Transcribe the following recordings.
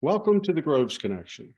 Welcome to the Groves Connection.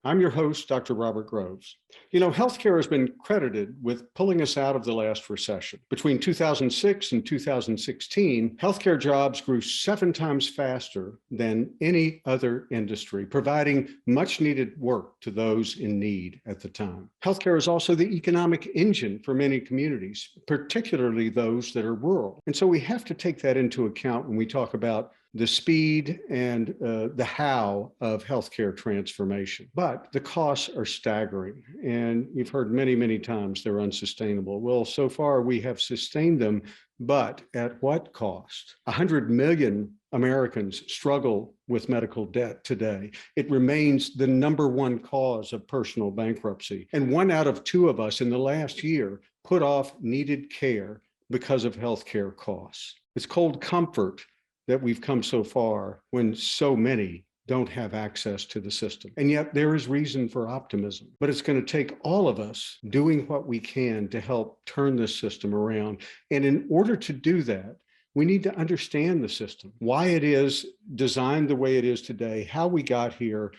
I'm your host, Dr. Robert Groves. You know, healthcare has been credited with pulling us out of the last recession. Between 2006 and 2016, healthcare jobs grew 7 times faster than any other industry, providing much needed work to those in need at the time. Healthcare is also the economic engine for many communities, particularly those that are rural. And so we have to take that into account when we talk about the speed and the how of healthcare transformation. But the costs are staggering, and you've heard many, many times they're unsustainable. Well, so far we have sustained them, but at what cost? 100 million Americans struggle with medical debt today. It remains the #1 cause of personal bankruptcy. And 1 out of 2 of us in the last year put off needed care because of healthcare costs. It's cold comfort that we've come so far when so many don't have access to the system. And yet there is reason for optimism, but it's going to take all of us doing what we can to help turn this system around. And in order to do that, we need to understand the system, why it is designed the way it is today, how we got here,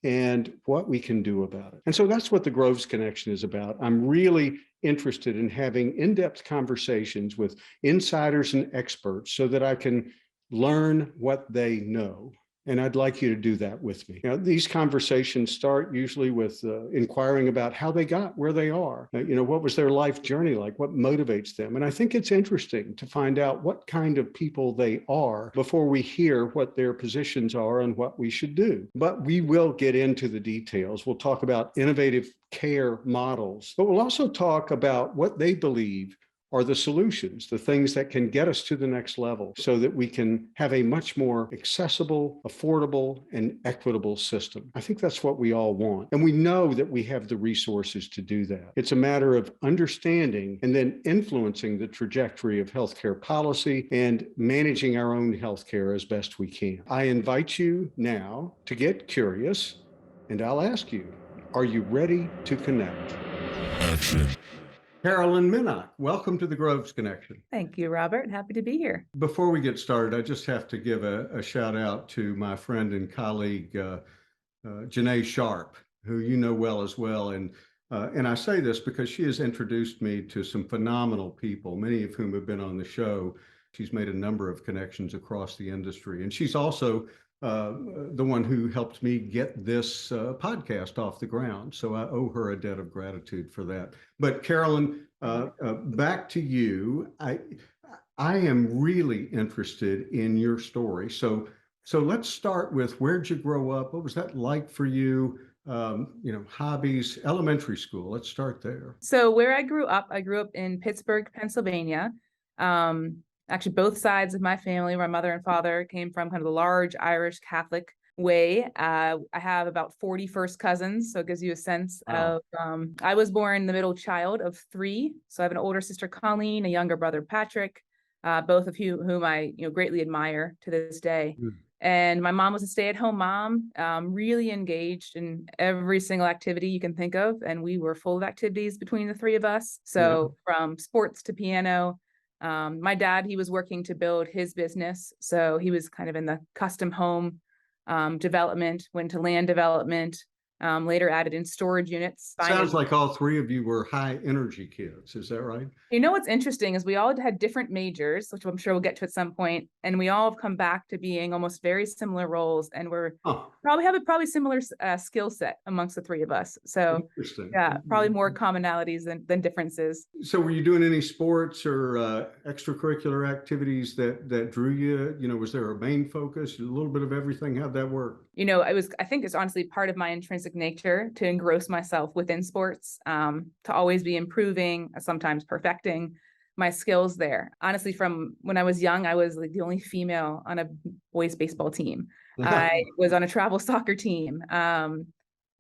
and what we can do about it. And so that's what the Groves Connection is about. I'm really interested in having in-depth conversations with insiders and experts so that I can learn what they know. And I'd like you to do that with me. These conversations start usually with inquiring about how they got where they are. What was their life journey like? What motivates them? And I think it's interesting to find out what kind of people they are before we hear what their positions are and what we should do. But we will get into the details. We'll talk about innovative care models, but we'll also talk about what they believe are the solutions, the things that can get us to the next level so that we can have a much more accessible, affordable, and equitable system. I think that's what we all want. And we know that we have the resources to do that. It's a matter of understanding and then influencing the trajectory of healthcare policy and managing our own healthcare as best we can. I invite you now to get curious, and I'll ask you, are you ready to connect? Action. Carolyn Minnock, welcome to the Groves Connection. Thank you, Robert. Happy to be here. Before we get started, I just have to give a shout out to my friend and colleague, Janae Sharp, who you know well as well. And I say this because she has introduced me to some phenomenal people, many of whom have been on the show. She's made a number of connections across the industry. And she's also the one who helped me get this podcast off the ground. So I owe her a debt of gratitude for that. But Carolyn, back to you. I am really interested in your story. So let's start with, where'd you grow up? What was that like for you? Hobbies, elementary school. Let's start there. So where I grew up in Pittsburgh, Pennsylvania. Actually, both sides of my family, my mother and father, came from kind of the large Irish Catholic way. I have about 40 first cousins, so it gives you a sense of, I was born the middle child of 3. So I have an older sister, Colleen, a younger brother, Patrick, both of whom I greatly admire to this day. And my mom was a stay-at-home mom, really engaged in every single activity you can think of. And we were full of activities between the 3 of us. So from sports to piano. My dad, he was working to build his business. So he was kind of in the custom home development, went to land development, later added in storage units. Sounds like all 3 of you were high energy kids. Is that right? What's interesting is we all had different majors, which I'm sure we'll get to at some point, and we all have come back to being almost very similar roles, and we're probably similar skill set amongst the 3 of us. So yeah, probably more commonalities than differences. So were you doing any sports or extracurricular activities that drew you? Was there a main focus, a little bit of everything? How'd that work? I think it's honestly part of my intrinsic nature to engross myself within sports, to always be improving, sometimes perfecting my skills there. Honestly, from when I was young, I was like the only female on a boys baseball team. I was on a travel soccer team. I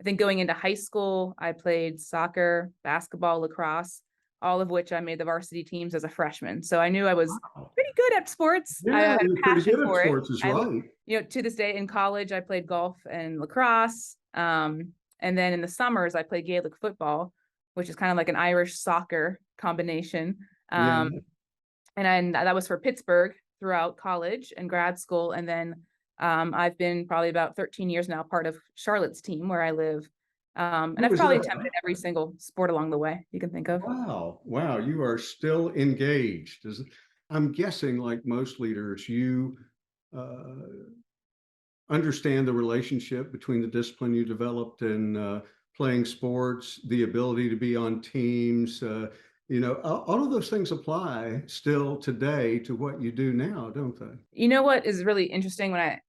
think going into high school, I played soccer, basketball, lacrosse, all of which I made the varsity teams as a freshman. So I knew I was pretty good at sports. Yeah, I had a passion for it. Sports is right. To this day in college, I played golf and lacrosse. And then in the summers, I played Gaelic football, which is kind of like an Irish soccer combination. And that was for Pittsburgh throughout college and grad school. And then I've been probably about 13 years now part of Charlotte's team where I live. And Who I've was probably that? attempted every single sport along the way you can think of. Wow. Wow. You are still engaged. I'm guessing, like most leaders, you uh, understand the relationship between the discipline you developed in playing sports, the ability to be on teams. All of those things apply still today to what you do now, don't they? You know what is really interesting when I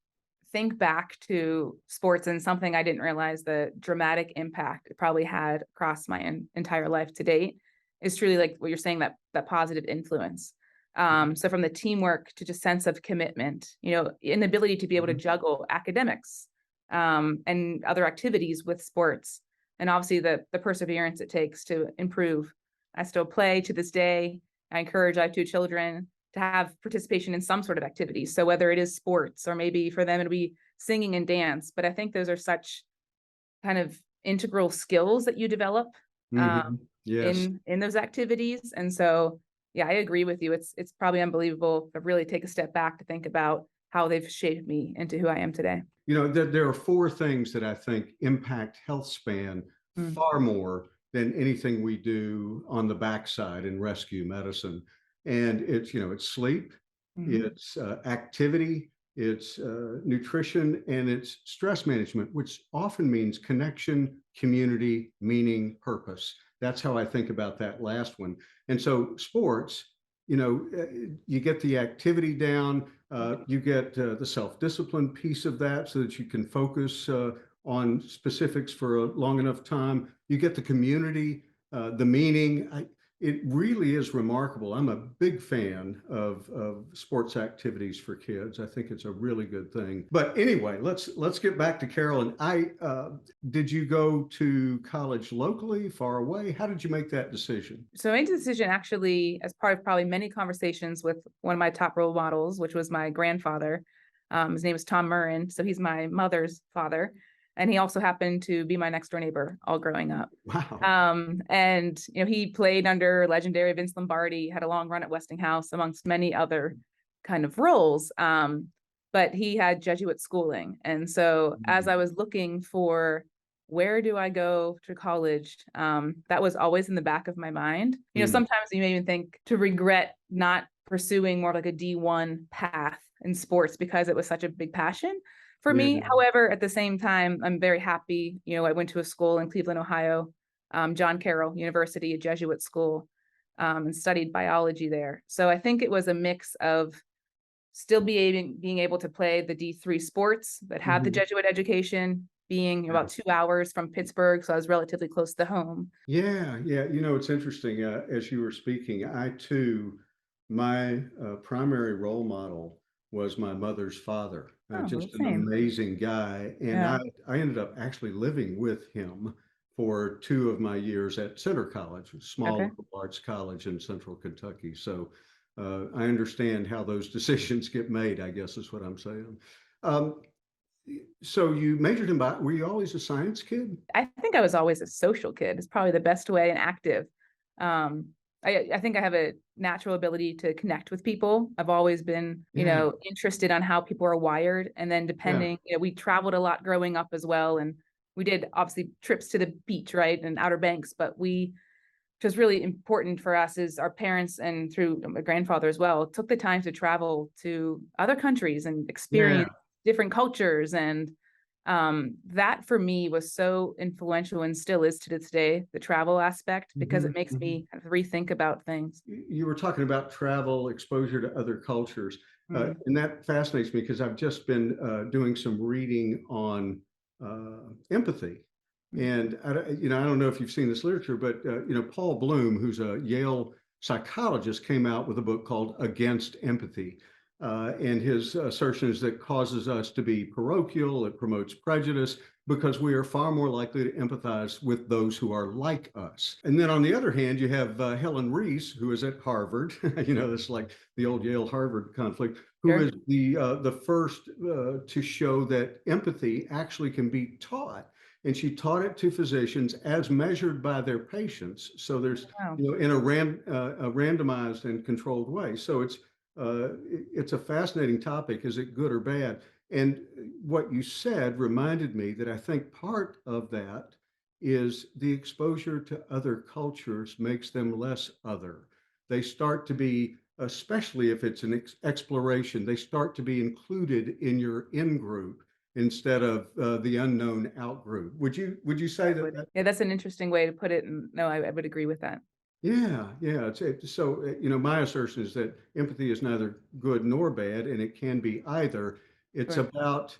think back to sports and something I didn't realize the dramatic impact it probably had across my entire life to date is truly like what you're saying, that positive influence. So from the teamwork to just sense of commitment, inability to be able to juggle academics and other activities with sports, and obviously the perseverance it takes to improve. I still play to this day. I have two children to have participation in some sort of activity. So whether it is sports or maybe for them it'll be singing and dance, but I think those are such kind of integral skills that you develop Yes. in those activities. And so, yeah, I agree with you. It's probably unbelievable to really take a step back to think about how they've shaped me into who I am today. There are four things that I think impact health span Mm. far more than anything we do on the backside in rescue medicine. And it's sleep, Mhm. it's activity, it's nutrition, and it's stress management, which often means connection, community, meaning, purpose. That's how I think about that last one. And so sports, you get the activity down, you get the self-discipline piece of that so that you can focus on specifics for a long enough time. You get the community, the meaning. It really is remarkable. I'm a big fan of sports activities for kids. I think it's a really good thing. But anyway, let's get back to Carolyn. Did you go to college locally, far away? How did you make that decision? So I made the decision actually as part of probably many conversations with one of my top role models, which was my grandfather. His name is Tom Murrin. So he's my mother's father. And he also happened to be my next door neighbor all growing up. Wow. And he played under legendary Vince Lombardi, had a long run at Westinghouse, amongst many other kind of roles. But he had Jesuit schooling. And so as I was looking for where do I go to college, that was always in the back of my mind. Sometimes you may even think to regret not pursuing more like a D1 path in sports because it was such a big passion for me. However, at the same time, I'm very happy. I went to a school in Cleveland, Ohio, John Carroll University, a Jesuit school, and studied biology there. So I think it was a mix of still being able to play the D3 sports, but have the Jesuit education, being about 2 hours from Pittsburgh. So I was relatively close to home. Yeah, yeah. It's interesting. As you were speaking, I too, my primary role model was my mother's father, Oh, the just an same. amazing guy. And Yeah. I ended up actually living with him for 2 of my years at Center College, a small Okay. liberal arts college in central Kentucky. So I understand how those decisions get made, I guess is what I'm saying. Um, so you majored in bio, were you always a science kid? I think I was always a social kid. It's probably the best way, and active. Um, I think I have a natural ability to connect with people. I've always been, Yeah, interested on how people are wired. And then yeah. depending, we traveled a lot growing up as well. And we did obviously trips to the beach, right? And Outer Banks, but which was really important for us is our parents and through my grandfather as well, took the time to travel to other countries and Yeah. experience different cultures. And that for me was so influential and still is to this day, the travel aspect, because it makes me kind of rethink about things. You were talking about travel, exposure to other cultures, Mm. and that fascinates me because I've just been doing some reading on empathy. And I don't know if you've seen this literature, but Paul Bloom, who's a Yale psychologist, came out with a book called Against Empathy. And his assertion is that it causes us to be parochial, it promotes prejudice, because we are far more likely to empathize with those who are like us. And then on the other hand, you have Helen Reese, who is at Harvard. This is like the old Yale-Harvard conflict, who Sure. is the first to show that empathy actually can be taught. And she taught it to physicians as measured by their patients. So there's, Wow. in a randomized and controlled way. So it's a fascinating topic. Is it good or bad? And what you said reminded me that I think part of that is the exposure to other cultures makes them less other. They start to be, especially if it's an exploration, they start to be included in your in group instead of the unknown out group. Would you say that? Yeah, that's an interesting way to put it. And no, I would agree with that. Yeah, yeah. So, my assertion is that empathy is neither good nor bad, and it can be either. It's Sure. about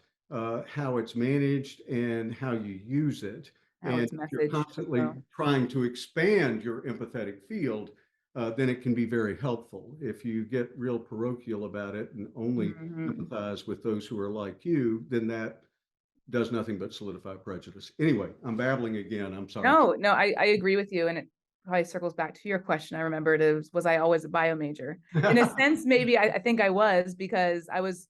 how it's managed and how you use it. How And it's if you're messaged as constantly well. trying to expand your empathetic field, then it can be very helpful. If you get real parochial about it and only Mhm. empathize with those who are like you, then that does nothing but solidify prejudice. Anyway, I'm babbling again. I'm sorry. No, no, I agree with you. And it probably circles back to your question. I remembered it was I always a bio major? In a sense, maybe I think I was because I was,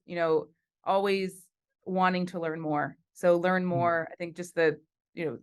always wanting to learn more. So learn more, I think just the, you know,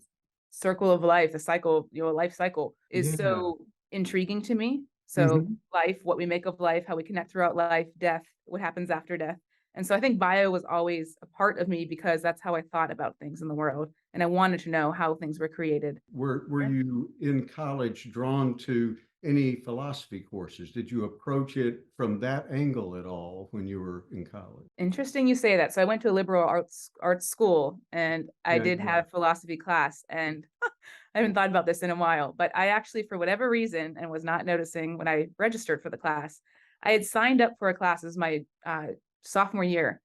circle of life, the cycle, life cycle is Yeah. so intriguing to me. So Mhm. life, what we make of life, how we connect throughout life, death, what happens after death. And so I think bio was always a part of me because that's how I thought about things in the world. And I wanted to know how things were created. Were you in college drawn to any philosophy courses? Did you approach it from that angle at all when you were in college? Interesting you say that. So I went to a liberal arts school and I Yeah, did yeah. have philosophy class and I haven't thought about this in a while, but I actually, for whatever reason, and was not noticing when I registered for the class, I had signed up for a class as my sophomore year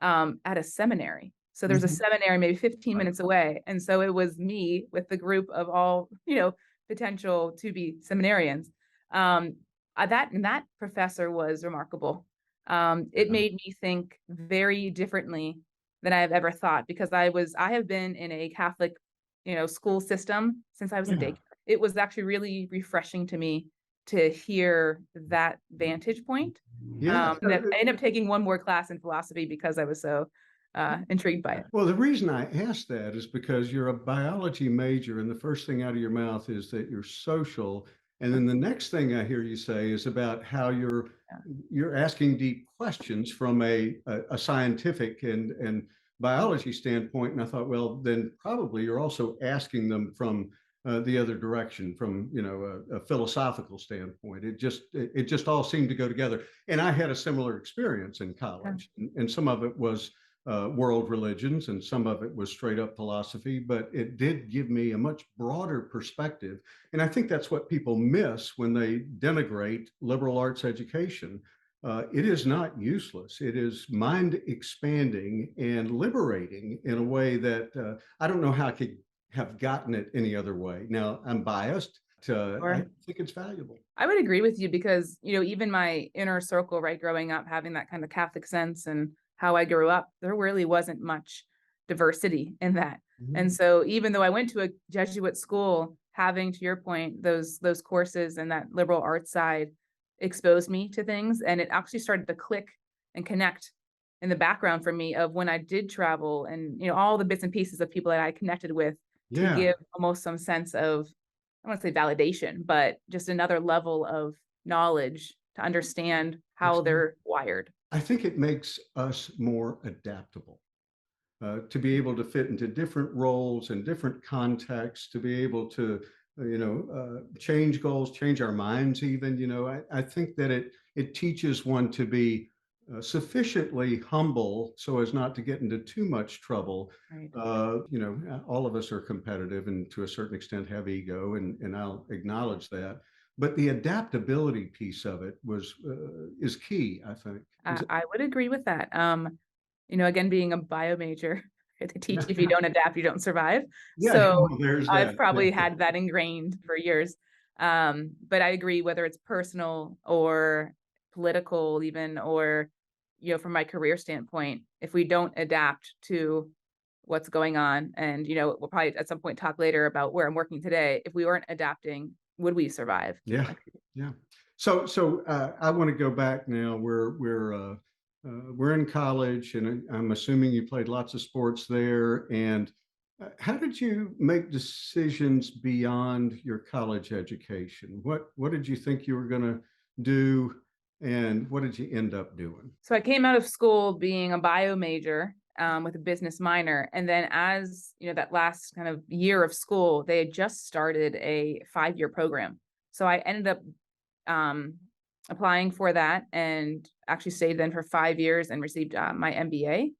at a seminary. So there was a Mhm. seminary maybe 15 Right. minutes away. And so it was me with the group of all, potential to be seminarians. That professor was remarkable. It Yeah. made me think very differently than I have ever thought because I have been in a Catholic school system since I was in Yeah. daycare. It was actually really refreshing to me to hear that vantage point. Yeah. And I ended up taking one more class in philosophy because I was so intrigued by it. Well, the reason I ask that is because you're a biology major, and the first thing out of your mouth is that you're social. And then the next thing I hear you say is about how Yeah. you're asking deep questions from a scientific and biology standpoint. And I thought, well, then probably you're also asking them from the other direction, from a philosophical standpoint. It just all seemed to go together. And I had a similar experience in Yeah. college, and some of it was world religions, and some of it was straight up philosophy, but it did give me a much broader perspective. And I think that's what people miss when they denigrate liberal arts education. It is not useless. It is mind expanding and liberating in a way that I don't know how I could have gotten it any other way. Now, I'm biased. I Or think it's valuable. I would agree with you because, even my inner circle, right, growing up, having that kind of Catholic sense and how I grew up, there really wasn't much diversity in that. And Mhm. so even though I went to a Jesuit school, having, to your point, those courses and that liberal arts side exposed me to things. And it actually started to click and connect in the background for me of when I did travel and, all the bits and pieces of people that I connected with to Yeah. give almost some sense of I don't want to say validation, but just another level of knowledge to understand how they're wired. I think it makes us more adaptable. To be able to fit into different roles and different contexts, to be able to, change goals, change our minds even, I think that it teaches one to be sufficiently humble so as not to get into too much trouble. Right. All of us are competitive and to a certain extent have ego, and I'll acknowledge that. But the adaptability piece of it is key, I think. I would agree with that. Again, being a bio major, they teach if you Yeah, don't adapt, you don't survive. yeah, So well, there's I've that. probably Yeah. had that ingrained for years. But I agree, whether it's personal or political, even, or, from my career standpoint, if we don't adapt to what's going on, and, we'll probably at some point talk later about where I'm working today, if we weren't adapting, would we survive? Yeah, yeah. So I want to go back now. We're in college, and I'm assuming you played lots of sports there. And how did you make decisions beyond your college education? What did you think you were going to do? And what did you end up doing? So I came out of school being a bio major with a business minor. And then as you know, that last kind of year of school, they had just started a 5-year program. So I ended up applying for that and actually stayed then for 5 years and received my MBA.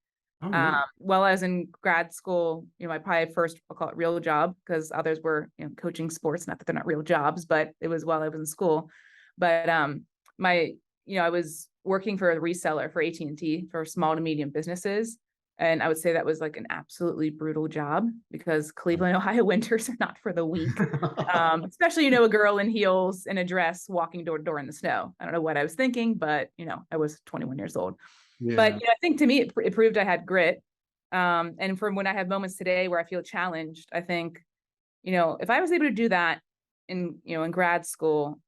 Oh, neat. While I was in grad school, you know, my probably first, I'll call it real job, because others were, you know, coaching sports, not that they're not real jobs, but it was while I was in school. But my, you know, I was working for a reseller for AT&T for small to medium businesses. And I would say that was like an absolutely brutal job because Cleveland, Ohio winters are not for the weak. Especially, you know, a girl in heels and a dress walking door to door in the snow. I don't know what I was thinking, but, you know, I was 21 years old. But Yeah. you know, I think to me, it proved I had grit. And from when I have moments today where I feel challenged, I think, you know, if I was able to do that in, you know, in grad school,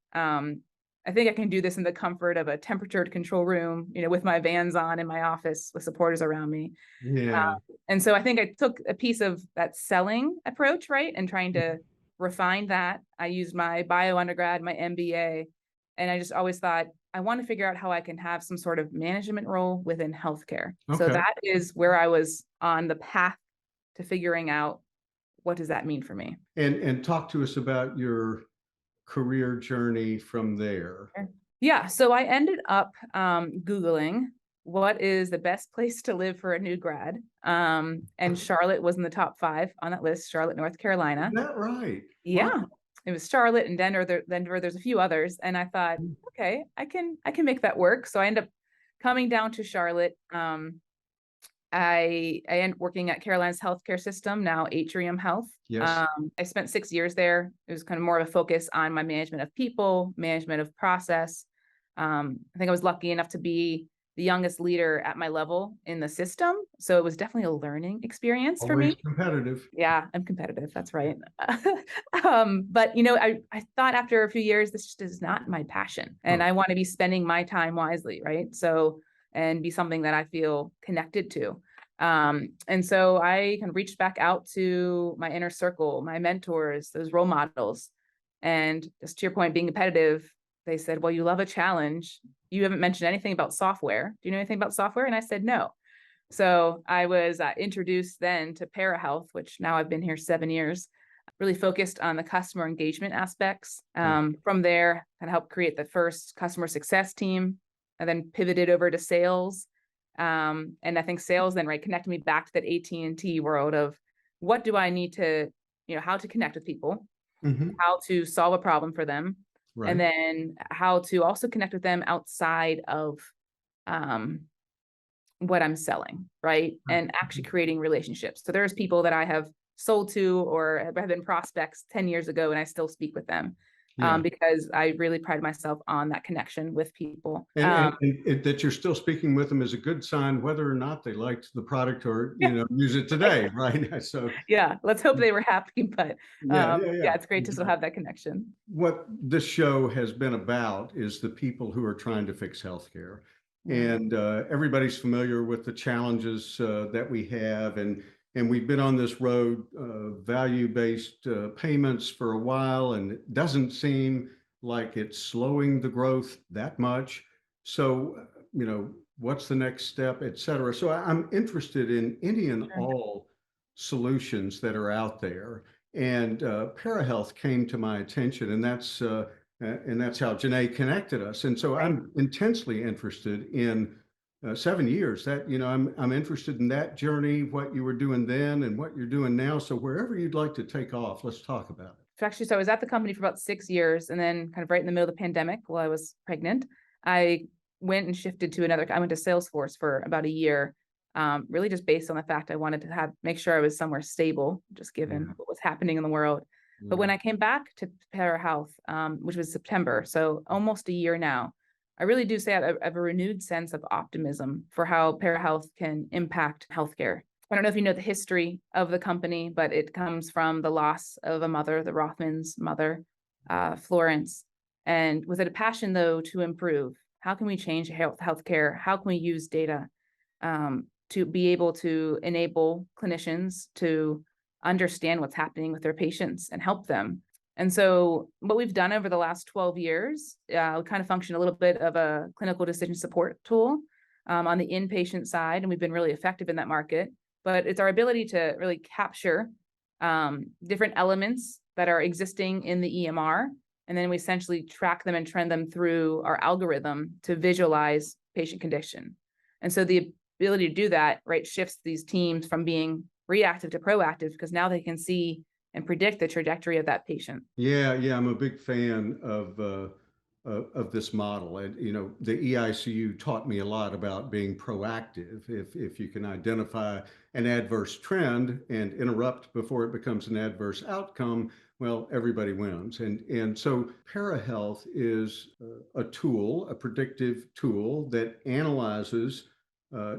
I think I can do this in the comfort of a temperature control room, you know, with my Vans on in my office with supporters around me. Yeah. And so I think I took a piece of that selling approach, right? And trying to refine that. I used my bio undergrad, my MBA, and I just always thought, I want to figure out how I can have some sort of management role within healthcare. So Okay. that is where I was on the path to figuring out what does that mean for me. And talk to us about your career journey from there. Yeah, so I ended up Googling what is the best place to live for a new grad. And Charlotte was in the top 5 on that list, Charlotte, North Is Carolina. that right? Wow. Yeah, it was Charlotte and Denver. There's a few others, and I thought, okay, I can make that work. So I end up coming down to Charlotte. I ended up working at Carolyn's healthcare system, now Atrium Health. Yes. I spent 6 years there. It was kind of more of a focus on my management of people, management of process. I think I was lucky enough to be the youngest leader at my level in the system. So it was definitely a learning experience for Always me. competitive. Yeah, I'm competitive. That's right. But you know, I thought after a few years, this just is not my passion, and Oh, I want to be spending my time wisely, right? So, and be something that I feel connected to. And so I kind of reached back out to my inner circle, my mentors, those role models, and just to your point, being competitive, they said, "Well, you love a challenge. You haven't mentioned anything about software. Do you know anything about software?" And I said, "No." So I was introduced then to PeraHealth, which now I've been here 7 years, really focused on the customer engagement aspects. yeah. From there, kind of helped create the first customer success team, and then pivoted over to sales. And I think sales then connected me back to that AT&T world of what do I need to, you know, how to connect with people, Mhm. how to solve a problem for them, and Right. then how to also connect with them outside of um, what I'm selling, right? And actually creating relationships. So there's people that I have sold to or have been prospects 10 years ago, and I still speak with them Yeah. because I really pride myself on that connection with people. And that you're still speaking with them is a good sign, whether or not they liked the product or, Yeah, use it today, right? So, yeah. Let's hope they were happy, but yeah, yeah, yeah. yeah, it's great to still Exactly. have that connection. What this show has been about is the people who are trying to fix healthcare. Yeah. And everybody's familiar with the challenges that we have. And we've been on this road, value-based payments for a while, and it doesn't seem like it's slowing the growth that much. So, what's the next step, et cetera. So I'm interested in any and Sure. all solutions that are out there. And PeraHealth came to my attention, and that's how Janae connected us. And so Right. I'm intensely interested in 7 years. That I'm interested in that journey, what you were doing then, and what you're doing now. So wherever you'd like to take off, let's talk about it. Actually, so I was at the company for about 6 years, and then kind of right in the middle of the pandemic while I was pregnant, I went and shifted to I went to Salesforce for about a year, really just based on the fact I wanted to make sure I was somewhere stable, just given Yeah, what was happening in the world. But when yeah. I came back to PeraHealth, which was September, so almost a year now, I really do say I have a renewed sense of optimism for how PeraHealth can impact healthcare. I don't know if you know the history of the company, but it comes from the loss of a mother, the Rothman's mother, Florence. And with a passion, though, to improve, how can we change healthcare? How can we use data to be able to enable clinicians to understand what's happening with their patients and help them? And so what we've done over the last 12 years, we kind of function a little bit of a clinical decision support tool on the inpatient side, and we've been really effective in that market. But it's our ability to really capture different elements that are existing in the EMR, and then we essentially track them and trend them through our algorithm to visualize patient condition. And so the ability to do that, right, shifts these teams from being reactive to proactive, because now they can see and predict the trajectory of that patient. Yeah, I'm a big fan of this model, and the EICU taught me a lot about being proactive. If you can identify an adverse trend and interrupt before it becomes an adverse outcome, well, everybody wins. And so PeraHealth is a tool, a predictive tool that analyzes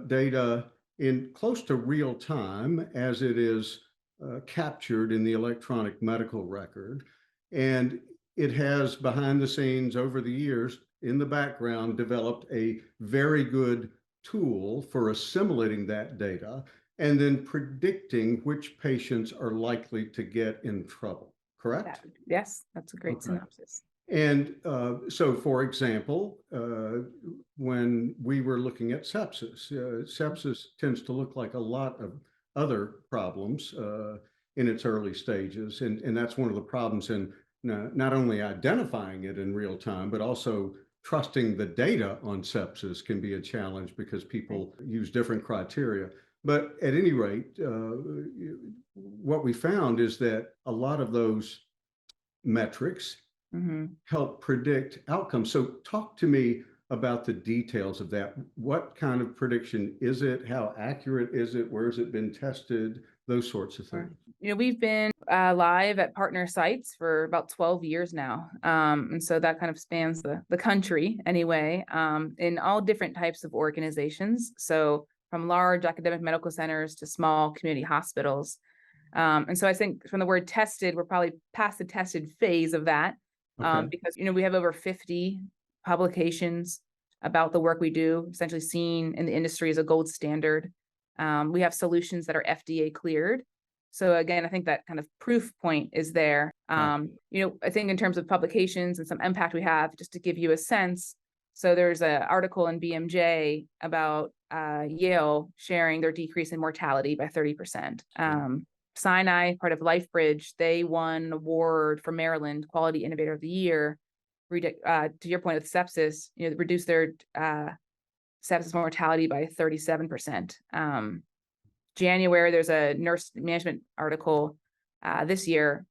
data in close to real time as it is captured in the electronic medical record. And it has, behind the scenes over the years, in the background, developed a very good tool for assimilating that data and then predicting which patients are likely to get in trouble. Correct? Yes, that's a great synopsis. And so, for example, when we were looking at sepsis, sepsis tends to look like a lot of other problems in its early stages. And that's one of the problems in not only identifying it in real time, but also trusting the data on sepsis can be a challenge because people use different criteria. But at any rate, what we found is that a lot of those metrics help predict outcomes. So talk to me about the details of that. What kind of prediction is it? How accurate is it? Where has it been tested? Those sorts of things. We've been live at partner sites for about 12 years now. And so that kind of spans the country anyway, in all different types of organizations. So from large academic medical centers to small community hospitals. And so I think from the word tested, we're probably past the tested phase of that. Because, we have over 50 publications about the work we do, essentially seen in the industry as a gold standard. We have solutions that are FDA cleared. So again, I think that kind of proof point is there. I think in terms of publications and some impact we have, just to give you a sense. So there's an article in BMJ about Yale sharing their decrease in mortality by 30%. Sinai, part of LifeBridge, they won an award for Maryland Quality Innovator of the Year. To your point with sepsis, reduced their sepsis mortality by 37%. January, there's a nurse management article this year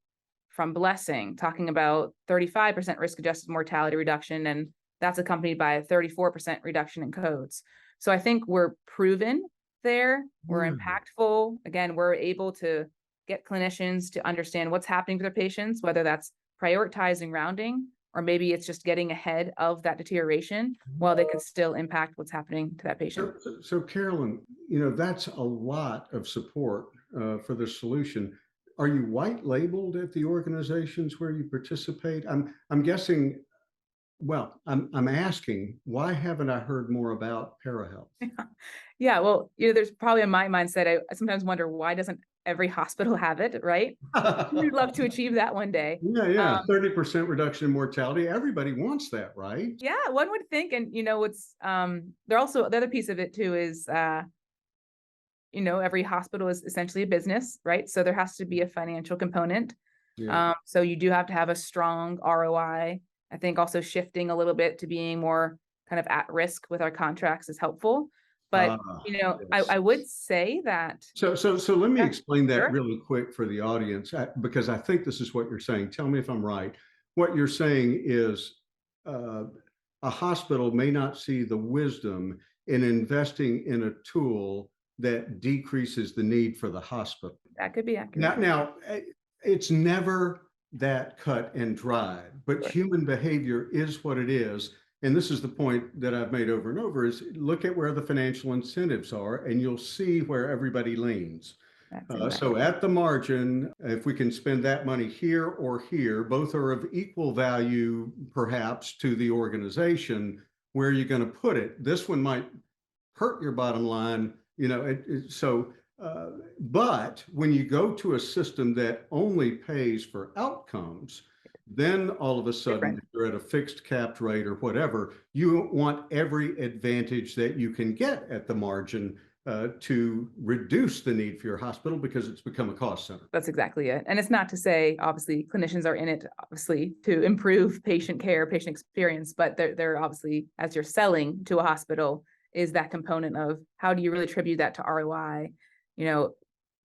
from Blessing talking about 35% risk-adjusted mortality reduction, and that's accompanied by a 34% reduction in codes. So I think we're proven there. We're impactful. Again, we're able to get clinicians to understand what's happening to their patients, whether that's prioritizing rounding, or maybe it's just getting ahead of that deterioration while they can still impact what's happening to that patient. So Carolyn, that's a lot of support for the solution. Are you white labeled at the organizations where you participate? I'm guessing. Well, I'm asking, why haven't I heard more about PeraHealth? Yeah, well, there's probably in my mindset, I sometimes wonder, why doesn't every hospital have it, right? We'd love to achieve that one day. Yeah, 30% reduction in mortality. Everybody wants that, right? Yeah, one would think. And what's they're also, the other piece of it too is every hospital is essentially a business, right? So there has to be a financial component. So you do have to have a strong ROI. I think also shifting a little bit to being more kind of at risk with our contracts is helpful. But, yes. I would say that. So let me explain that really quick for the audience, because I think this is what you're saying. Tell me if I'm right. What you're saying is a hospital may not see the wisdom in investing in a tool that decreases the need for the hospital. That could be accurate. Now it's never that cut and dried, but human behavior is what it is. And this is the point that I've made over and over, is look at where the financial incentives are and you'll see where everybody leans. So at the margin, if we can spend that money here or here, both are of equal value perhaps to the organization. Where are you going to put it? This one might hurt your bottom line, but when you go to a system that only pays for outcomes, Then all of a sudden, Different. if you're at a fixed capped rate or whatever, you want every advantage that you can get at the margin to reduce the need for your hospital because it's become a cost center. That's exactly it. And it's not to say, obviously, clinicians are in it, obviously, to improve patient care, patient experience, but they're obviously, as you're selling to a hospital, is that component of how do you really attribute that to ROI?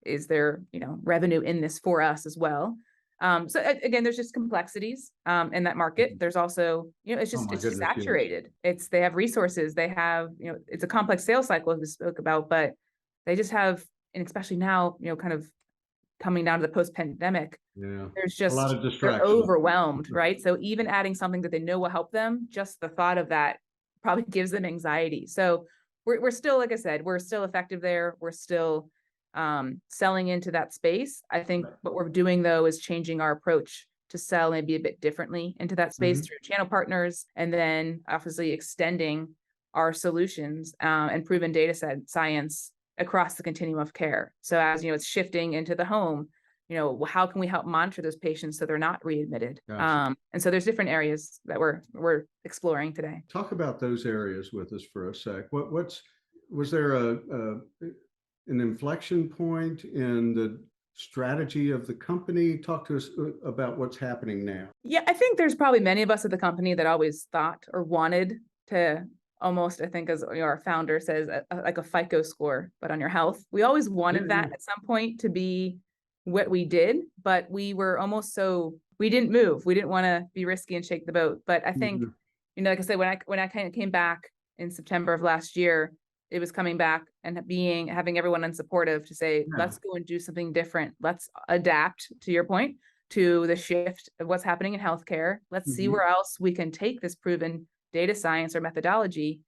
Is there, revenue in this for us as well? So again, there's just complexities in that market. There's also, it's Oh just my it's just goodness, yes. saturated. They have resources, they have, it's a complex sales cycle as we spoke about, but they just have, and especially now, kind of coming down to the post-pandemic, Yeah, there's a lot just, of they're distraction. overwhelmed, right? So even adding something that they know will help them, just the thought of that probably gives them anxiety. So we're still, like I said, we're still effective there. We're still selling into that space. I think what we're doing though is changing our approach to sell maybe a bit differently into that space through channel partners, and then obviously extending our solutions and proven data set science across the continuum of care. So as it's shifting into the home, how can we help monitor those patients so they're not readmitted? Gotcha. And so there's different areas that we're exploring today. Talk about those areas with us for a sec. Was there an inflection point in the strategy of the company? Talk to us about what's happening now. Yeah, I think there's probably many of us at the company that always thought or wanted to almost, I think, as our founder says, like a FICO score, but on your health. We always wanted that at some point to be what we did, but we were almost we didn't move. We didn't want to be risky and shake the boat. But I think, like I said, when I kind of came back in September of last year, it was coming back and having everyone unsupportive to say, let's go and do something different. Let's adapt, to your point, to the shift of what's happening in healthcare. Let's see where else we can take this proven data science or methodology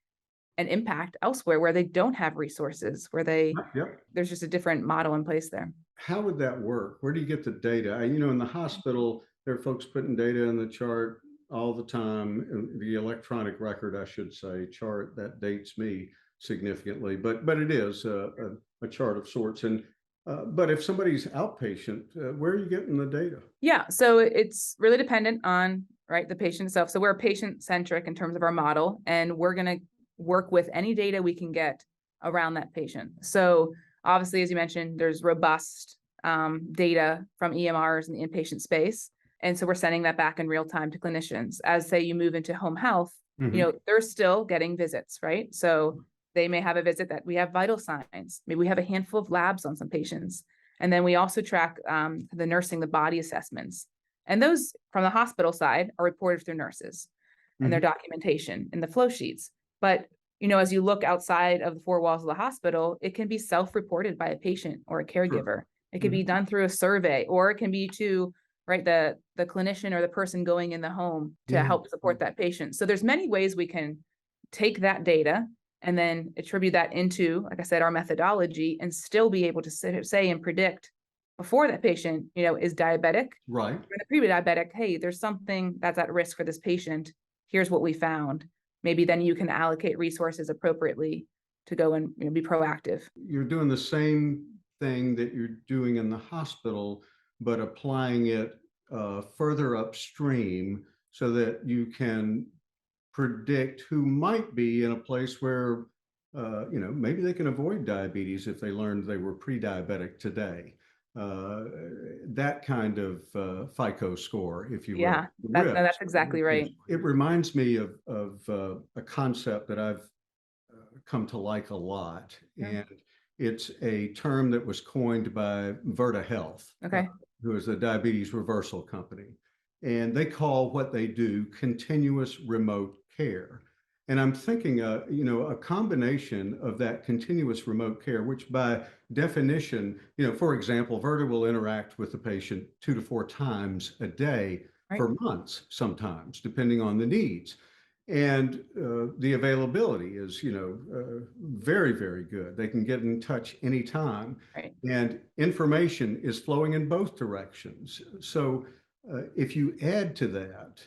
and impact elsewhere where they don't have resources, where there's just a different model in place there. How would that work? Where do you get the data? In the hospital, there are folks putting data in the chart all the time. The electronic record, I should say, chart that dates me significantly, but it is a chart of sorts. And but if somebody's outpatient, where are you getting the data? Yeah, so it's really dependent on the patient itself. So we're patient centric in terms of our model, and we're going to work with any data we can get around that patient. So obviously, as you mentioned, there's robust data from EMRs in the inpatient space. And so we're sending that back in real time to clinicians. As say you move into home health, they're still getting visits, right? So they may have a visit that we have vital signs. Maybe we have a handful of labs on some patients. And then we also track the nursing, the body assessments. And those from the hospital side are reported through nurses and their documentation in the flow sheets. But, as you look outside of the four walls of the hospital, it can be self-reported by a patient or a caregiver. It could be done through a survey, or it can be to the clinician or the person going in the home to help support that patient. So there's many ways we can take that data and then attribute that into, like I said, our methodology, and still be able to say and predict before that patient, is diabetic, right? Or the pre-diabetic, hey, there's something that's at risk for this patient. Here's what we found. Maybe then you can allocate resources appropriately to go and be proactive. You're doing the same thing that you're doing in the hospital, but applying it further upstream so that you can predict who might be in a place where, maybe they can avoid diabetes if they learned they were pre-diabetic today. That kind of FICO score, if you will. Yeah, that's exactly right. It reminds me of a concept that I've come to like a lot. And it's a term that was coined by PeraHealth, who is a diabetes reversal company. And they call what they do continuous remote care. And I'm thinking, a combination of that continuous remote care, which by definition, for example, Verta will interact with the patient 2 to 4 times a day for months, sometimes, depending on the needs. And the availability is, very, very good. They can get in touch anytime. And information is flowing in both directions. So if you add to that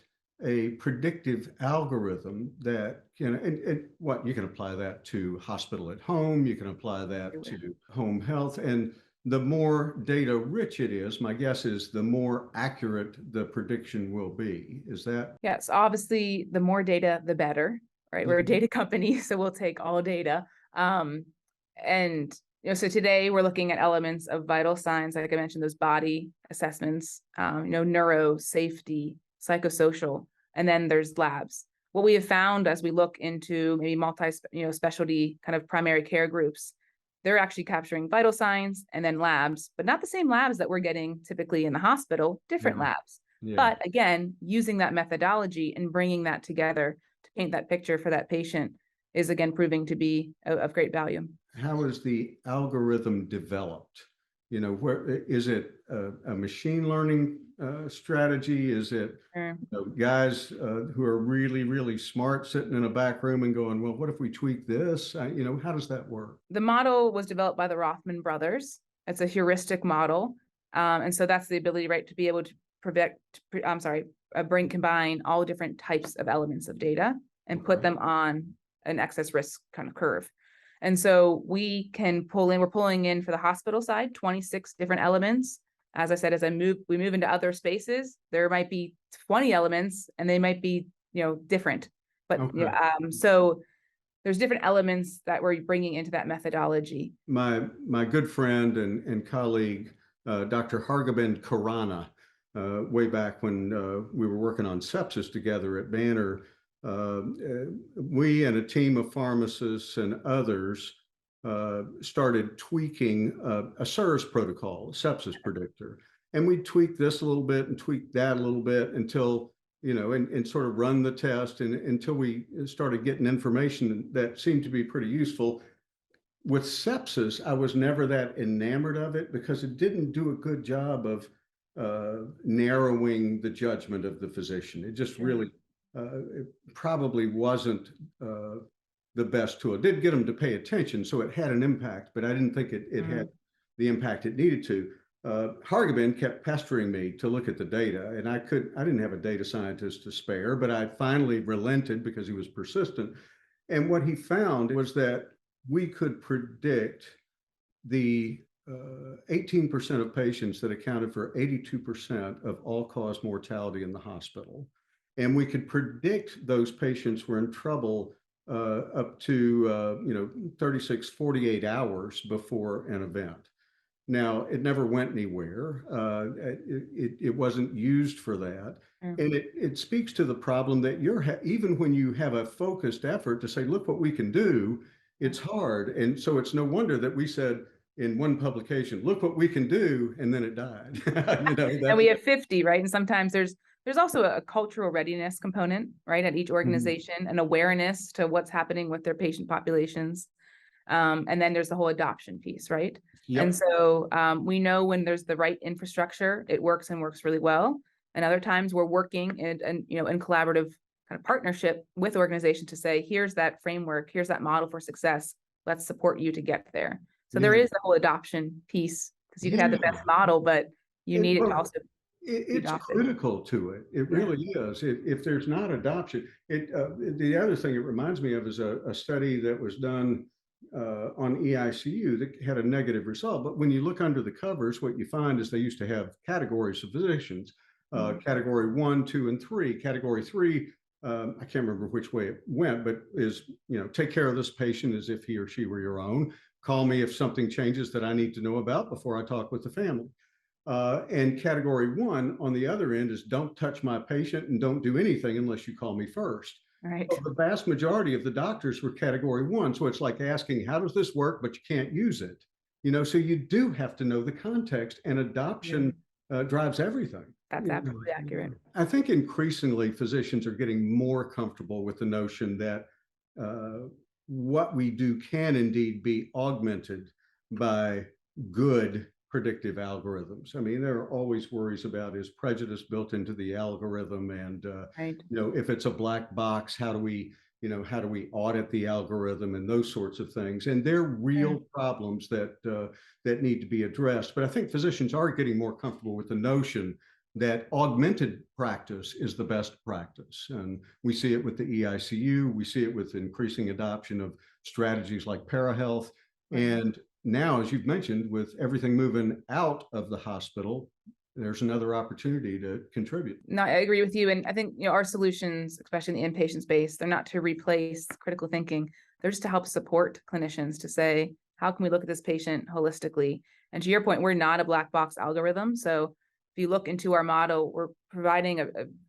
a predictive algorithm that you can apply that to hospital at home, you can apply that to home health, and the more data rich it is, my guess is the more accurate the prediction will be. Is that? Yes, obviously, the more data, the better, right? We're a data company, so we'll take all data. And so today we're looking at elements of vital signs, like I mentioned, those body assessments, neuro, safety, psychosocial, and then there's labs. What we have found as we look into maybe specialty kind of primary care groups, they're actually capturing vital signs and then labs, but not the same labs that we're getting typically in the hospital, different labs. Yeah. But again, using that methodology and bringing that together to paint that picture for that patient is again proving to be of great value. How is the algorithm developed? Where is it a machine learning strategy? Is it guys who are really, really smart sitting in a back room and going, well, what if we tweak this? How does that work? The model was developed by the Rothman brothers. It's a heuristic model. And so that's the ability, right, to be able to combine all different types of elements of data and put them on an excess risk kind of curve. And so we're pulling in for the hospital side, 26 different elements. As I said, we move into other spaces, there might be 20 elements and they might be, different, but so there's different elements that we're bringing into that methodology. My good friend and colleague, Dr. Hargobind Khurana, way back when we were working on sepsis together at Banner, we and a team of pharmacists and others started tweaking a SIRS protocol, sepsis predictor. And we tweaked this a little bit and tweaked that a little bit until, and sort of run the test until we started getting information that seemed to be pretty useful. With sepsis, I was never that enamored of it because it didn't do a good job of narrowing the judgment of the physician. It just really it probably wasn't the best tool. It did get them to pay attention, so it had an impact, but I didn't think it had the impact it needed to. Hargobind kept pestering me to look at the data, and I didn't have a data scientist to spare, but I finally relented because he was persistent. And what he found was that we could predict the 18% of patients that accounted for 82% of all-cause mortality in the hospital. And we could predict those patients were in trouble up to 36, 48 hours before an event. Now, it never went anywhere. It wasn't used for that. And it speaks to the problem that even when you have a focused effort to say, look what we can do, it's hard. And so it's no wonder that we said in one publication, look what we can do, and then it died. And we have 50, right? And sometimes there's also a cultural readiness component, right, at each organization, an awareness to what's happening with their patient populations. And then there's the whole adoption piece, right? Yep. And so we know when there's the right infrastructure, it works and works really well. And other times we're working in collaborative kind of partnership with organizations to say, here's that framework, here's that model for success. Let's support you to get there. So there is the whole adoption piece, because you could have the best model, but you need it to also. It's critical to it. It really is. If there's not adoption, the other thing it reminds me of is a study that was done on EICU that had a negative result. But when you look under the covers, what you find is they used to have categories of physicians, category 1, 2, and 3. Category 3, I can't remember which way it went, but is, take care of this patient as if he or she were your own. Call me if something changes that I need to know about before I talk with the family. And category 1 on the other end is don't touch my patient and don't do anything unless you call me first. Right. So the vast majority of the doctors were category 1. So it's like asking, how does this work? But you can't use it. So you do have to know the context, and adoption drives everything. That's absolutely accurate. I think increasingly physicians are getting more comfortable with the notion that what we do can indeed be augmented by good predictive algorithms. I mean, there are always worries about, is prejudice built into the algorithm? And, if it's a black box, how do we audit the algorithm and those sorts of things? And they're real problems that need to be addressed. But I think physicians are getting more comfortable with the notion that augmented practice is the best practice. And we see it with the EICU, we see it with increasing adoption of strategies like PeraHealth. And now, as you've mentioned, with everything moving out of the hospital, there's another opportunity to contribute. No, I agree with you. And I think, our solutions, especially in the inpatient space, they're not to replace critical thinking. They're just to help support clinicians to say, how can we look at this patient holistically? And to your point, we're not a black box algorithm. So if you look into our model, we're providing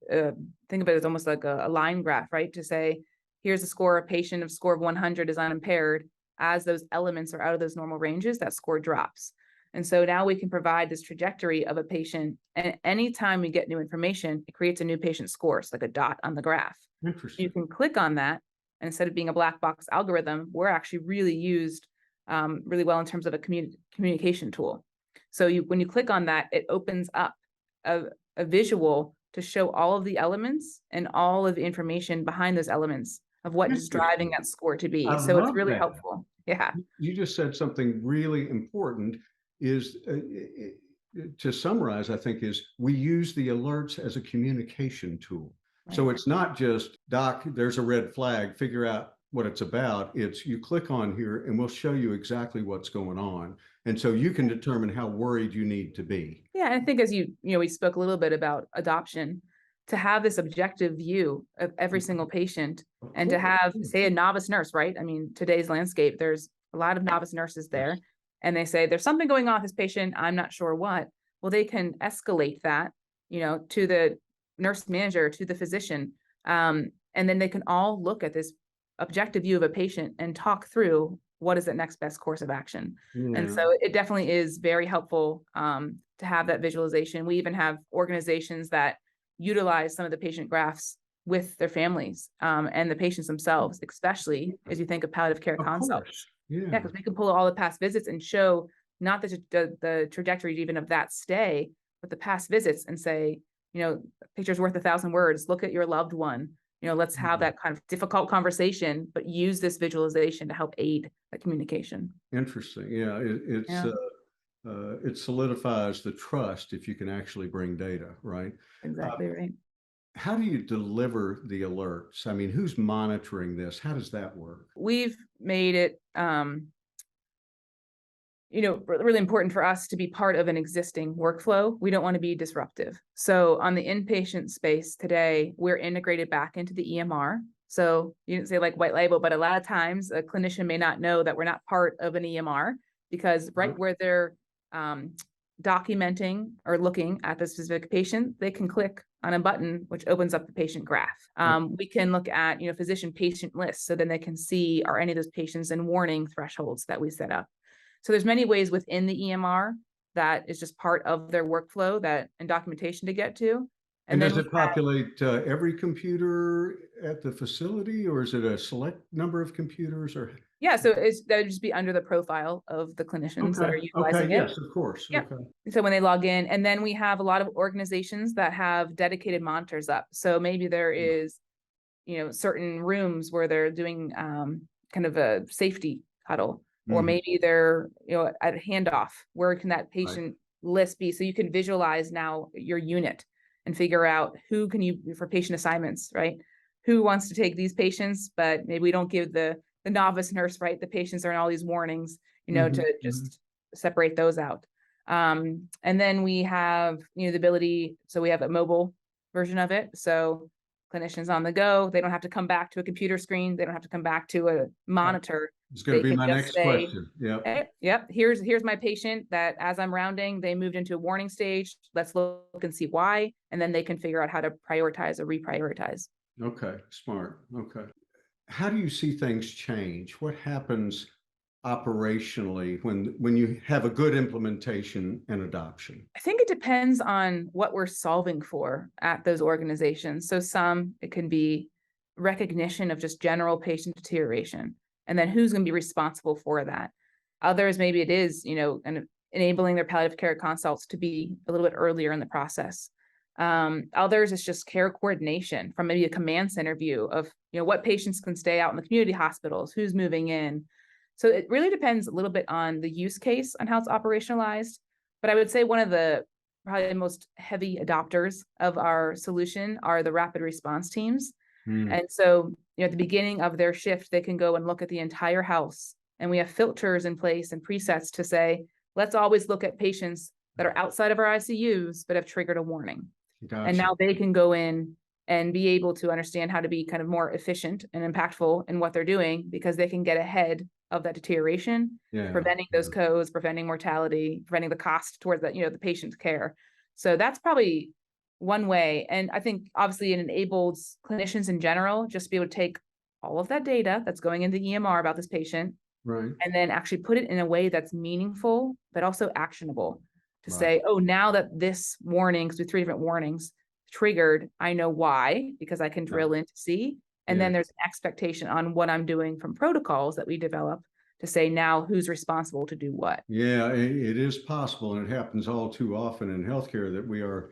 think of it as almost like a line graph, right? To say, here's a score, a patient of score of 100 is unimpaired. As those elements are out of those normal ranges, that score drops. And so now we can provide this trajectory of a patient. And anytime we get new information, it creates a new patient score. It's like a dot on the graph. Interesting. You can click on that. And instead of being a black box algorithm, we're actually really used really well in terms of a communication tool. So when you click on that, it opens up a visual to show all of the elements and all of the information behind those elements of what is driving that score to be. So it's really helpful. Yeah. You just said something really important is to summarize, I think, is we use the alerts as a communication tool. Right. So it's not just, doc, there's a red flag, figure out what it's about. It's you click on here and we'll show you exactly what's going on. And so you can determine how worried you need to be. Yeah, I think as we spoke a little bit about adoption, to have this objective view of every single patient and to have, say, a novice nurse, right? I mean, today's landscape, there's a lot of novice nurses there, and they say, there's something going on with this patient, I'm not sure what. Well, they can escalate that, to the nurse manager, to the physician. And then they can all look at this objective view of a patient and talk through what is the next best course of action. Yeah. And so it definitely is very helpful to have that visualization. We even have organizations that utilize some of the patient graphs with their families and the patients themselves, especially as you think of palliative care consults. Yeah, because we can pull all the past visits and show not the trajectory even of that stay, but the past visits and say, picture's worth 1,000 words. Look at your loved one. Let's have that kind of difficult conversation, but use this visualization to help aid that communication. Interesting. Yeah, it solidifies the trust if you can actually bring data, right? Exactly right. How do you deliver the alerts? I mean, who's monitoring this? How does that work? We've made it, really important for us to be part of an existing workflow. We don't want to be disruptive. So on the inpatient space today, we're integrated back into the EMR. So you didn't say like white label, but a lot of times a clinician may not know that we're not part of an EMR because where they're documenting or looking at the specific patient, they can click on a button, which opens up the patient graph. We can look at, physician patient lists. So then they can see, are any of those patients in warning thresholds that we set up. So there's many ways within the EMR that is just part of their workflow and documentation to get to. And does it populate every computer at the facility, or is it a select number of computers? Or yeah, so that would just be under the profile of the clinicians that are utilizing it. Yes, of course. Yeah. Okay. So when they log in, and then we have a lot of organizations that have dedicated monitors up. So maybe there is, certain rooms where they're doing kind of a safety huddle, or maybe they're, at a handoff. Where can that patient list be? So you can visualize now your unit and figure out who can you, for patient assignments, right? Who wants to take these patients, but maybe we don't give the novice nurse, right? The patients are in all these warnings, to just separate those out. And then we have, the ability, so we have a mobile version of it. So clinicians on the go, they don't have to come back to a computer screen. They don't have to come back to a monitor. It's going to be my next question. Yeah. Hey, yep. Here's my patient that as I'm rounding, they moved into a warning stage. Let's look and see why. And then they can figure out how to prioritize or reprioritize. Okay. Smart. Okay. How do you see things change? What happens operationally when you have a good implementation and adoption? I think it depends on what we're solving for at those organizations. So it can be recognition of just general patient deterioration, and then who's going to be responsible for that. Others, maybe it is, and enabling their palliative care consults to be a little bit earlier in the process. Others, it's just care coordination from maybe a command center view of, what patients can stay out in the community hospitals, who's moving in. So it really depends a little bit on the use case on how it's operationalized. But I would say one of the probably the most heavy adopters of our solution are the rapid response teams. And so, at the beginning of their shift, they can go and look at the entire house and we have filters in place and presets to say, let's always look at patients that are outside of our ICUs, but have triggered a warning. Gotcha. And now they can go in and be able to understand how to be kind of more efficient and impactful in what they're doing, because they can get ahead of that deterioration, preventing those codes, preventing mortality, preventing the cost towards that, the patient's care. So that's probably one way. And I think obviously it enables clinicians in general just to be able to take all of that data that's going into EMR about this patient, Right. and then actually put it in a way that's meaningful, but also actionable to Right. say, oh, now that this warning, through 3 different warnings triggered, I know why, because I can drill in to see. And then there's an expectation on what I'm doing from protocols that we develop to say now who's responsible to do what. Yeah, it is possible, and it happens all too often in healthcare that we are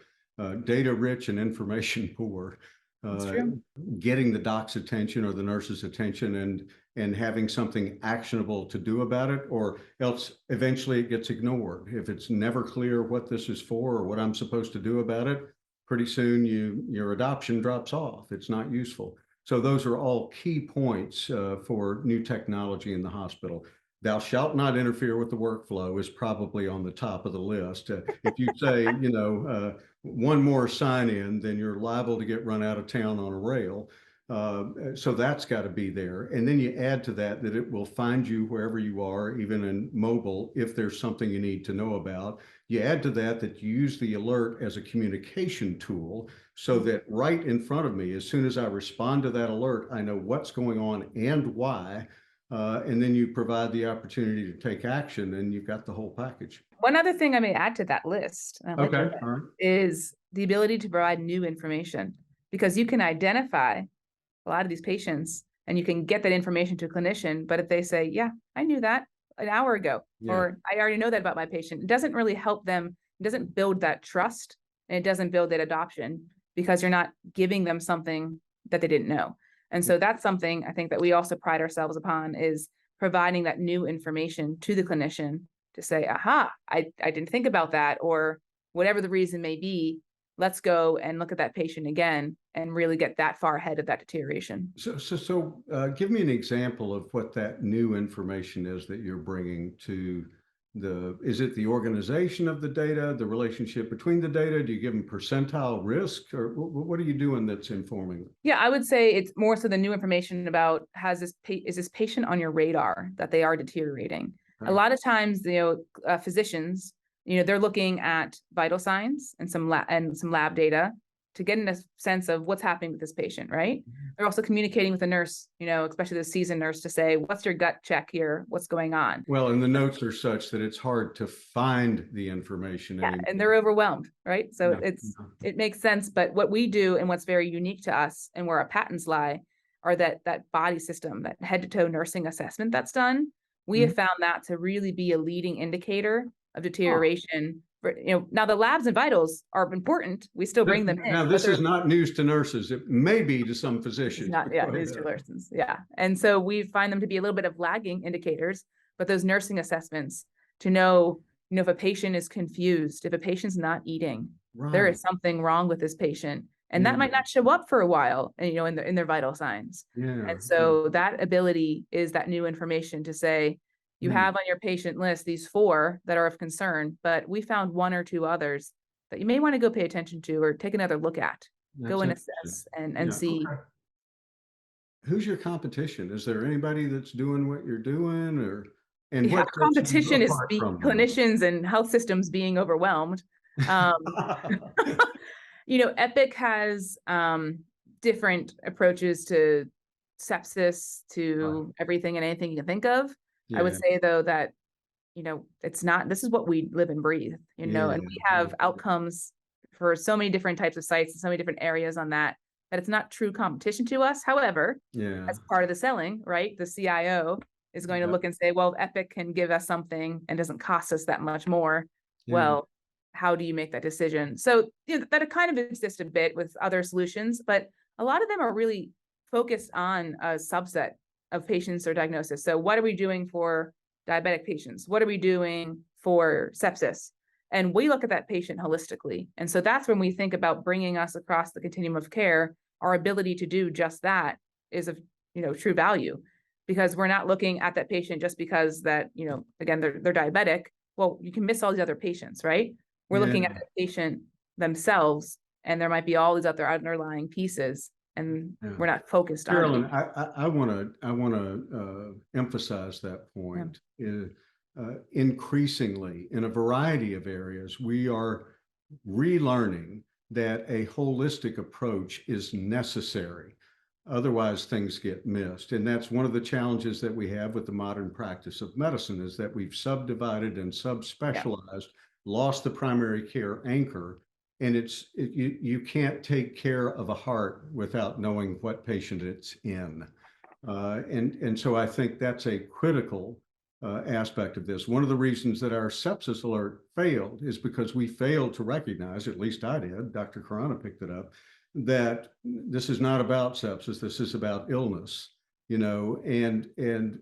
data rich and information poor. That's true. Getting the doc's attention or the nurse's attention and having something actionable to do about it, or else eventually it gets ignored. If it's never clear what this is for or what I'm supposed to do about it, pretty soon your adoption drops off. It's not useful. So those are all key points for new technology in the hospital. Thou shalt not interfere with the workflow is probably on the top of the list. If you say, one more sign in, then you're liable to get run out of town on a rail. So that's got to be there. And then you add to that it will find you wherever you are, even in mobile, if there's something you need to know about. You add to that you use the alert as a communication tool, so that right in front of me, as soon as I respond to that alert, I know what's going on and why. And then you provide the opportunity to take action, and you've got the whole package. One other thing I may add to that list, Okay. All right. is the ability to provide new information, because you can identify a lot of these patients and you can get that information to a clinician. But if they say, yeah, I knew that an hour ago, or I already know that about my patient, it doesn't really help them. It doesn't build that trust, and it doesn't build that adoption, because you're not giving them something that they didn't know. And so that's something I think that we also pride ourselves upon, is providing that new information to the clinician to say, aha, I didn't think about that, or whatever the reason may be, let's go and look at that patient again and really get that far ahead of that deterioration. So give me an example of what that new information is that you're bringing to is it the organization of the data, the relationship between the data? Do you give them percentile risk, or what are you doing that's informing them? Yeah, I would say it's more so the new information about, is this patient on your radar that they are deteriorating? Right. A lot of times, physicians, they're looking at vital signs and some lab data to get in a sense of what's happening with this patient, right? Mm-hmm. They're also communicating with the nurse, especially the seasoned nurse, to say, what's your gut check here? What's going on? Well, and the notes are such that it's hard to find the information. Yeah, and they're overwhelmed, right? So it makes sense. But what we do, and what's very unique to us and where our patents lie, are that body system, that head to toe nursing assessment that's done. We have found that to really be a leading indicator of deterioration. Now the labs and vitals are important. We still bring them in. Now this is not news to nurses. It may be to some physicians. News to nurses. Yeah. And so we find them to be a little bit of lagging indicators, but those nursing assessments to know, if a patient is confused, if a patient's not eating, there is something wrong with this patient. And that might not show up for a while, in their vital signs. And so that ability is that new information to say, you have on your patient list these 4 that are of concern, but we found 1 or 2 others that you may want to go pay attention to or take another look at. Go and assess and see. Okay. Who's your competition? Is there anybody that's doing what you're doing, what competition is clinicians and health systems being overwhelmed? Epic has different approaches to sepsis, to everything and anything you can think of. I would say though that, it's not, this is what we live and breathe, and we have outcomes for so many different types of sites and so many different areas on that it's not true competition to us. However, as part of the selling, right, the CIO is going to look and say, well, if Epic can give us something and doesn't cost us that much more, well, how do you make that decision? So that it kind of exists a bit with other solutions, but a lot of them are really focused on a subset of patients or diagnosis. So what are we doing for diabetic patients? What are we doing for sepsis? And we look at that patient holistically. And so that's when we think about bringing us across the continuum of care. Our ability to do just that is of true value. because we're not looking at that patient just because that, again, they're diabetic. Well, you can miss all these other patients, right? We're looking at the patient themselves, and there might be all these other underlying pieces, and we're not focused on Carolyn, it. I want to emphasize that point. Increasingly, in a variety of areas, we are relearning that a holistic approach is necessary. Otherwise, things get missed. And that's one of the challenges that we have with the modern practice of medicine, is that we've subdivided and subspecialized, lost the primary care anchor. And you can't take care of a heart without knowing what patient it's in. And so I think that's a critical aspect of this. One of the reasons that our sepsis alert failed is because we failed to recognize, at least I did, Dr. Khurana picked it up, that this is not about sepsis, this is about illness, and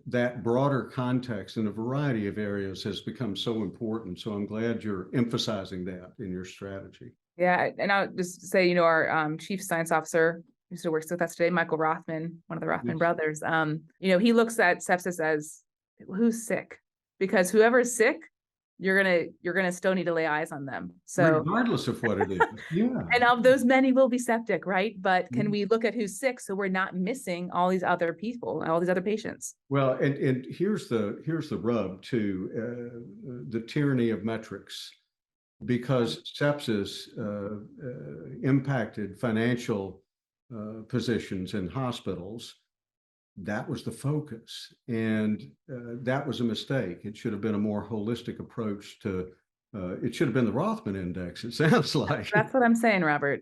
that broader context in a variety of areas has become so important. So I'm glad you're emphasizing that in your strategy. Yeah, and I'll just say, our chief science officer who still works with us today, Michael Rothman, one of the Rothman brothers, he looks at sepsis as who's sick, because whoever's sick, you're gonna still need to lay eyes on them. So regardless of what it is, and of those, many will be septic, right? But can we look at who's sick so we're not missing all these other people, all these other patients? Well, and here's the rub to the tyranny of metrics, because sepsis impacted financial positions in hospitals. That was the focus, and that was a mistake. It should have been a more holistic approach to. It should have been the Rothman Index. It sounds like. That's what I'm saying, Robert.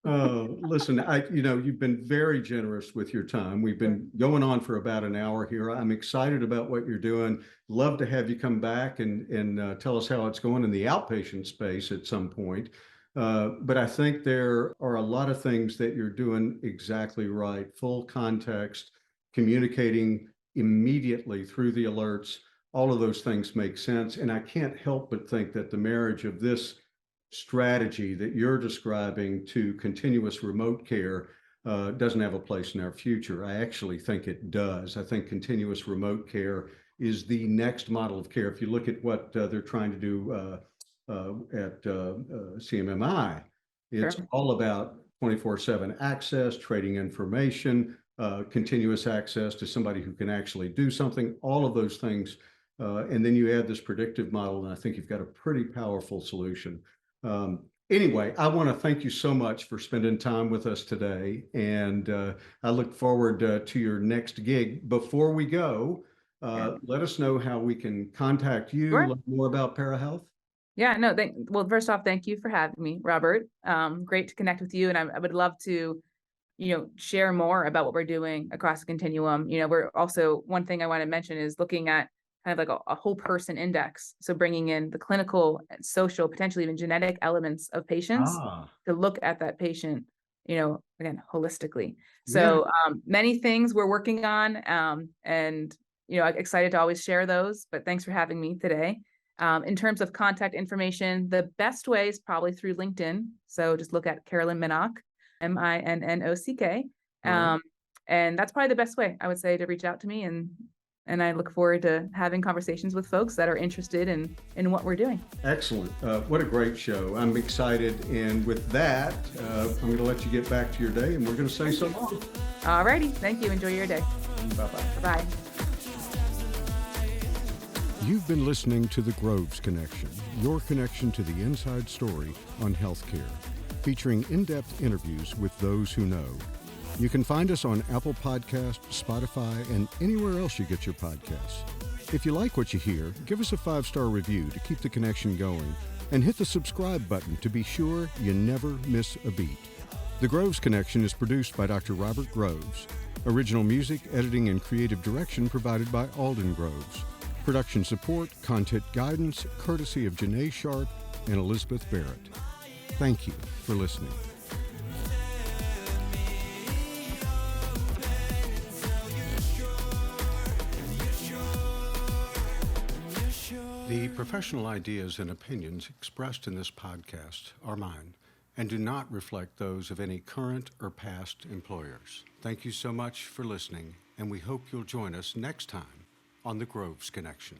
Listen, you've been very generous with your time. We've been going on for about an hour here. I'm excited about what you're doing. Love to have you come back and tell us how it's going in the outpatient space at some point. But I think there are a lot of things that you're doing exactly right. Full context, communicating immediately through the alerts, all of those things make sense. And I can't help but think that the marriage of this strategy that you're describing to continuous remote care doesn't have a place in our future. I actually think it does. I think continuous remote care is the next model of care. If you look at what they're trying to do at CMMI, it's all about 24/7 access, trading information, continuous access to somebody who can actually do something, all of those things. And then you add this predictive model, and I think you've got a pretty powerful solution. Anyway, I want to thank you so much for spending time with us today. And I look forward to your next gig. Before we go, let us know how we can contact you, learn more about PeraHealth. Yeah, no, well, first off, thank you for having me, Robert. Great to connect with you. And I would love to, share more about what we're doing across the continuum. We're also, one thing I want to mention is looking at kind of like a whole person index. So bringing in the clinical, social, potentially even genetic elements of patients to look at that patient, again, holistically. So many things we're working on, and, excited to always share those, but thanks for having me today. In terms of contact information, the best way is probably through LinkedIn. So just look at Carolyn Minnock, Minnock. And that's probably the best way, I would say, to reach out to me. And I look forward to having conversations with folks that are interested in what we're doing. Excellent. What a great show. I'm excited. And with that, I'm going to let you get back to your day, and we're going to say so long. All righty. Thank you. Enjoy your day. Bye-bye. Bye-bye. You've been listening to The Groves Connection, your connection to the inside story on healthcare, featuring in-depth interviews with those who know. You can find us on Apple Podcasts, Spotify, and anywhere else you get your podcasts. If you like what you hear, give us a 5-star review to keep the connection going, and hit the subscribe button to be sure you never miss a beat. The Groves Connection is produced by Dr. Robert Groves. Original music, editing, and creative direction provided by Alden Groves. Production support, content guidance, courtesy of Janae Sharp and Elizabeth Barrett. Thank you for listening. The professional ideas and opinions expressed in this podcast are mine and do not reflect those of any current or past employers. Thank you so much for listening, and we hope you'll join us next time on the Groves Connection.